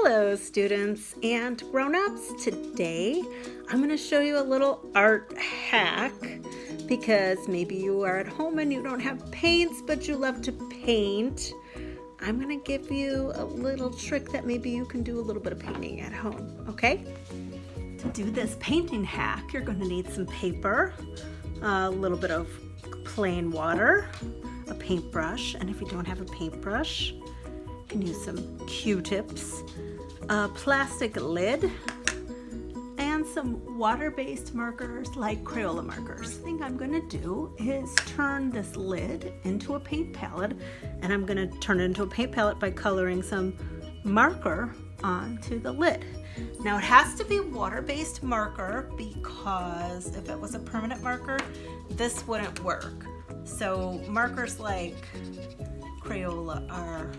Hello students and grown-ups. Today I'm going to show you a little art hack because maybe you are at home and you don't have paints but you love to paint. I'm going to give you a little trick that maybe you can do a little bit of painting at home, okay? To do this painting hack, you're going to need some paper, a little bit of plain water, a paintbrush, and if you don't have a paintbrush, you can use some Q-tips, a plastic lid, and some water-based markers like Crayola markers. The thing I'm going to do is turn this lid into a paint palette, and I'm going to turn it into a paint palette by coloring some marker onto the lid. Now it has to be water-based marker because if it was a permanent marker, this wouldn't work. So markers like Crayola are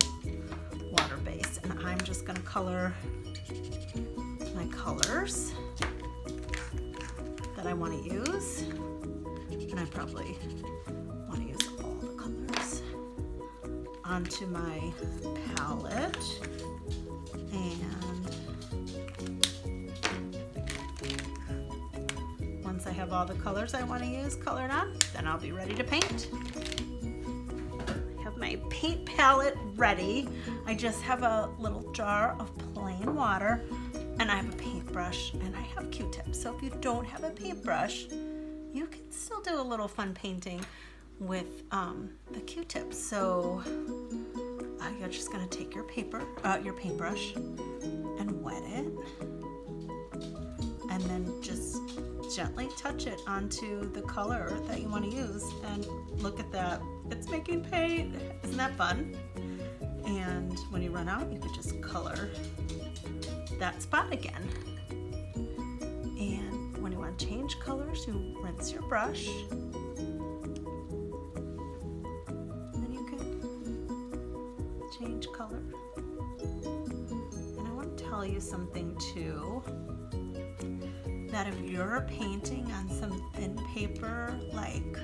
water-based, and I'm just going to color my colors that I want to use, and I probably want to use all the colors onto my palette. And once I have all the colors I want to use colored on, then I'll be ready to paint. I have my paint palette ready. I just have a little jar of plain water, and I have a paintbrush, and I have Q-tips. So if you don't have a paintbrush, you can still do a little fun painting with the Q-tips. So you're just gonna take your paintbrush and wet it, and then just gently touch it onto the color that you want to use. And look at that, it's making paint. Isn't that fun? And when you run out, you could just color that spot again. And when you want to change colors, you rinse your brush. Then you can change color. And I want to tell you something too, that if you're painting on some thin paper like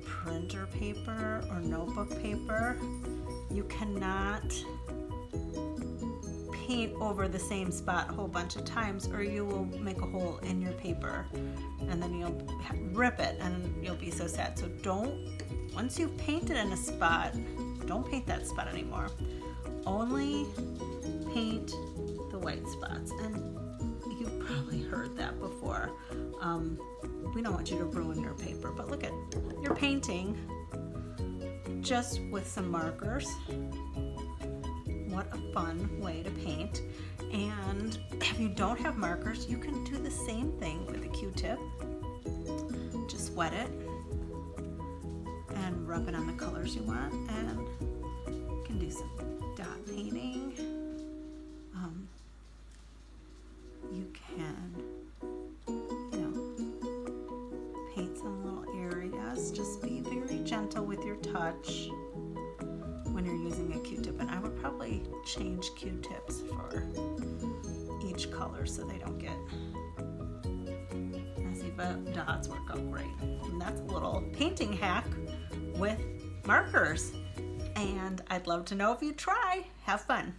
printer paper or notebook paper, you cannot paint over the same spot a whole bunch of times, or you will make a hole in your paper and then you'll rip it and you'll be so sad. So once you've painted in a spot, don't paint that spot anymore. Only paint the white spots. And you've probably heard that before. We don't want you to ruin your paper, but look at, you're painting just with some markers. What a fun way to paint. And if you don't have markers, you can do the same thing with a Q-tip. Just wet it and rub it on the colors you want, and you can do some dot painting. You can, paint some little areas. Just be very gentle with your touch when you're using a Q-tip, and I would probably change Q-tips for each color so they don't get messy, but dots work out great. And that's a little painting hack with markers, and I'd love to know if you try. Have fun.